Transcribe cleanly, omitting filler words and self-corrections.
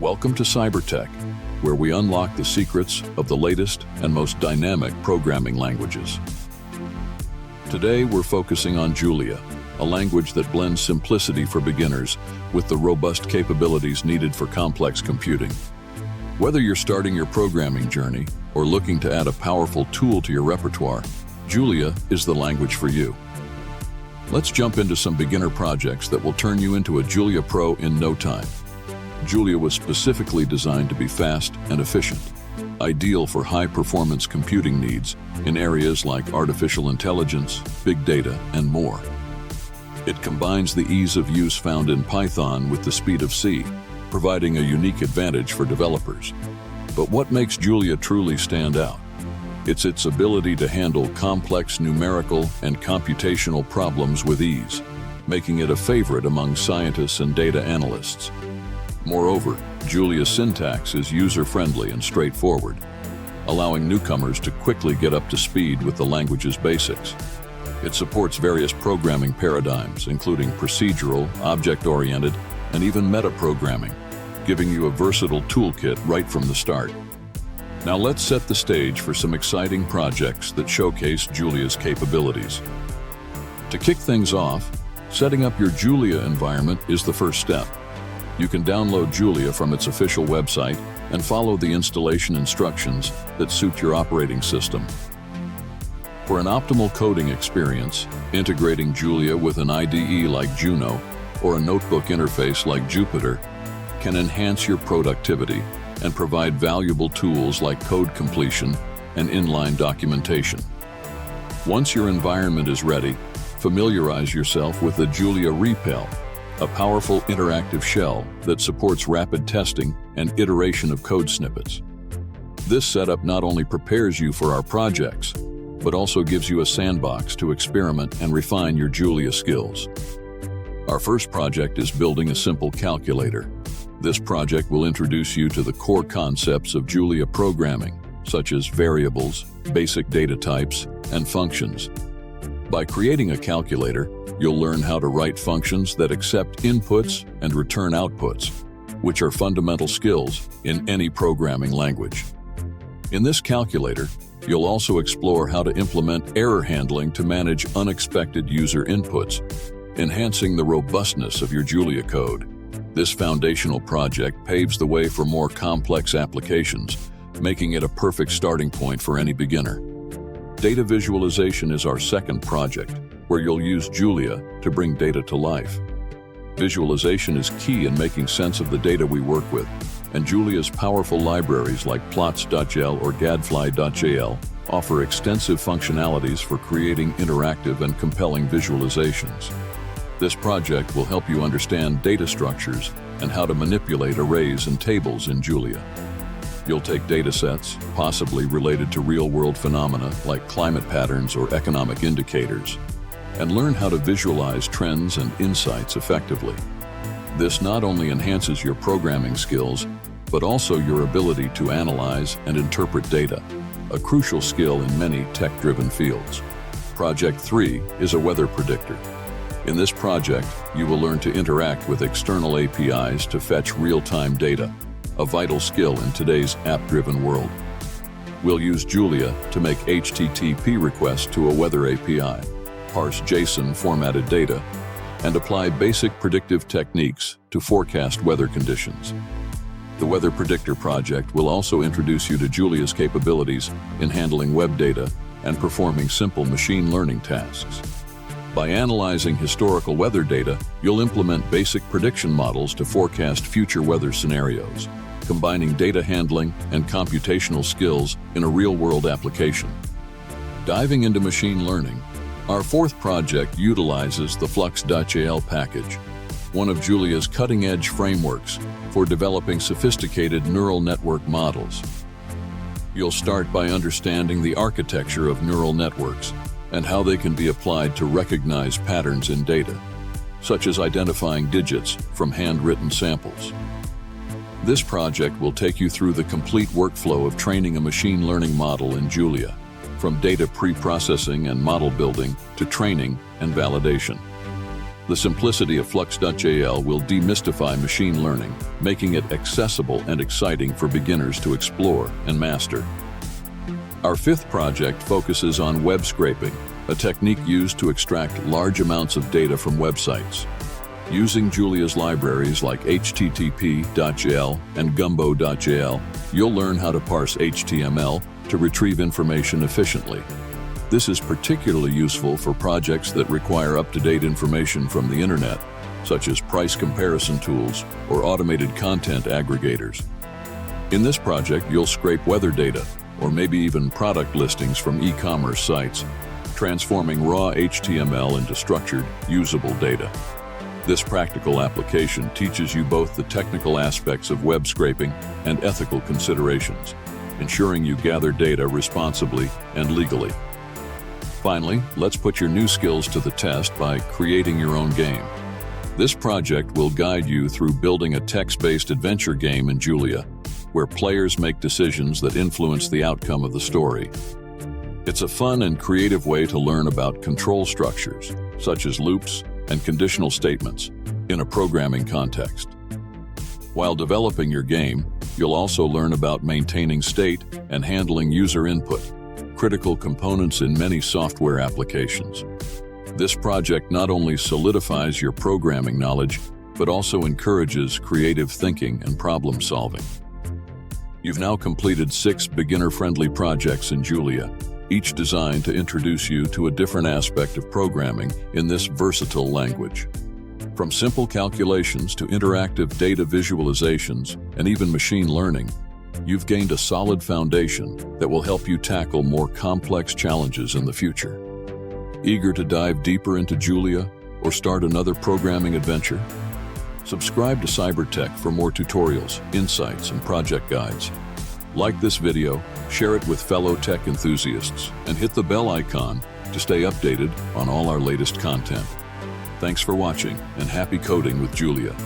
Welcome to Cybertech, where we unlock the secrets of the latest and most dynamic programming languages. Today, we're focusing on Julia, a language that blends simplicity for beginners with the robust capabilities needed for complex computing. Whether you're starting your programming journey or looking to add a powerful tool to your repertoire, Julia is the language for you. Let's jump into some beginner projects that will turn you into a Julia Pro in no time. Julia was specifically designed to be fast and efficient, ideal for high-performance computing needs in areas like artificial intelligence, big data, and more. It combines the ease of use found in Python with the speed of C, providing a unique advantage for developers. But what makes Julia truly stand out? It's its ability to handle complex numerical and computational problems with ease, making it a favorite among scientists and data analysts. Moreover, Julia's syntax is user-friendly and straightforward, allowing newcomers to quickly get up to speed with the language's basics. It supports various programming paradigms, including procedural, object-oriented, and even metaprogramming, giving you a versatile toolkit right from the start. Now let's set the stage for some exciting projects that showcase Julia's capabilities. To kick things off, setting up your Julia environment is the first step. You can download Julia from its official website and follow the installation instructions that suit your operating system. For an optimal coding experience, integrating Julia with an IDE like Juno or a notebook interface like Jupyter can enhance your productivity and provide valuable tools like code completion and inline documentation. Once your environment is ready, familiarize yourself with the Julia REPL, a powerful interactive shell that supports rapid testing and iteration of code snippets. This setup not only prepares you for our projects, but also gives you a sandbox to experiment and refine your Julia skills. Our first project is building a simple calculator. This project will introduce you to the core concepts of Julia programming, such as variables, basic data types, and functions. By creating a calculator, you'll learn how to write functions that accept inputs and return outputs, which are fundamental skills in any programming language. In this calculator, you'll also explore how to implement error handling to manage unexpected user inputs, enhancing the robustness of your Julia code. This foundational project paves the way for more complex applications, making it a perfect starting point for any beginner. Data visualization is our second project, where you'll use Julia to bring data to life. Visualization is key in making sense of the data we work with, and Julia's powerful libraries like plots.jl or gadfly.jl offer extensive functionalities for creating interactive and compelling visualizations. This project will help you understand data structures and how to manipulate arrays and tables in Julia. You'll take data sets, possibly related to real-world phenomena like climate patterns or economic indicators, and learn how to visualize trends and insights effectively. This not only enhances your programming skills, but also your ability to analyze and interpret data, a crucial skill in many tech-driven fields. Project 3 is a weather predictor. In this project, you will learn to interact with external APIs to fetch real-time data, a vital skill in today's app-driven world. We'll use Julia to make HTTP requests to a weather API, parse JSON formatted data, and apply basic predictive techniques to forecast weather conditions. The Weather Predictor project will also introduce you to Julia's capabilities in handling web data and performing simple machine learning tasks. By analyzing historical weather data, you'll implement basic prediction models to forecast future weather scenarios, combining data handling and computational skills in a real-world application. Diving into machine learning, our fourth project utilizes the Flux.jl package, one of Julia's cutting-edge frameworks for developing sophisticated neural network models. You'll start by understanding the architecture of neural networks and how they can be applied to recognize patterns in data, such as identifying digits from handwritten samples. This project will take you through the complete workflow of training a machine learning model in Julia, from data pre-processing and model building to training and validation. The simplicity of Flux.jl will demystify machine learning, making it accessible and exciting for beginners to explore and master. Our fifth project focuses on web scraping, a technique used to extract large amounts of data from websites. Using Julia's libraries like http.jl and gumbo.jl, you'll learn how to parse HTML to retrieve information efficiently. This is particularly useful for projects that require up-to-date information from the internet, such as price comparison tools or automated content aggregators. In this project, you'll scrape weather data, or maybe even product listings from e-commerce sites, transforming raw HTML into structured, usable data. This practical application teaches you both the technical aspects of web scraping and ethical considerations, ensuring you gather data responsibly and legally. Finally, let's put your new skills to the test by creating your own game. This project will guide you through building a text-based adventure game in Julia, where players make decisions that influence the outcome of the story. It's a fun and creative way to learn about control structures, such as loops and conditional statements, in a programming context. While developing your game, you'll also learn about maintaining state and handling user input, critical components in many software applications. This project not only solidifies your programming knowledge, but also encourages creative thinking and problem solving. You've now completed 6 beginner-friendly projects in Julia, each designed to introduce you to a different aspect of programming in this versatile language. From simple calculations to interactive data visualizations and even machine learning, you've gained a solid foundation that will help you tackle more complex challenges in the future. Eager to dive deeper into Julia or start another programming adventure? Subscribe to CyberTech for more tutorials, insights, and project guides. Like this video, share it with fellow tech enthusiasts, and hit the bell icon to stay updated on all our latest content. Thanks for watching, and happy coding with Julia.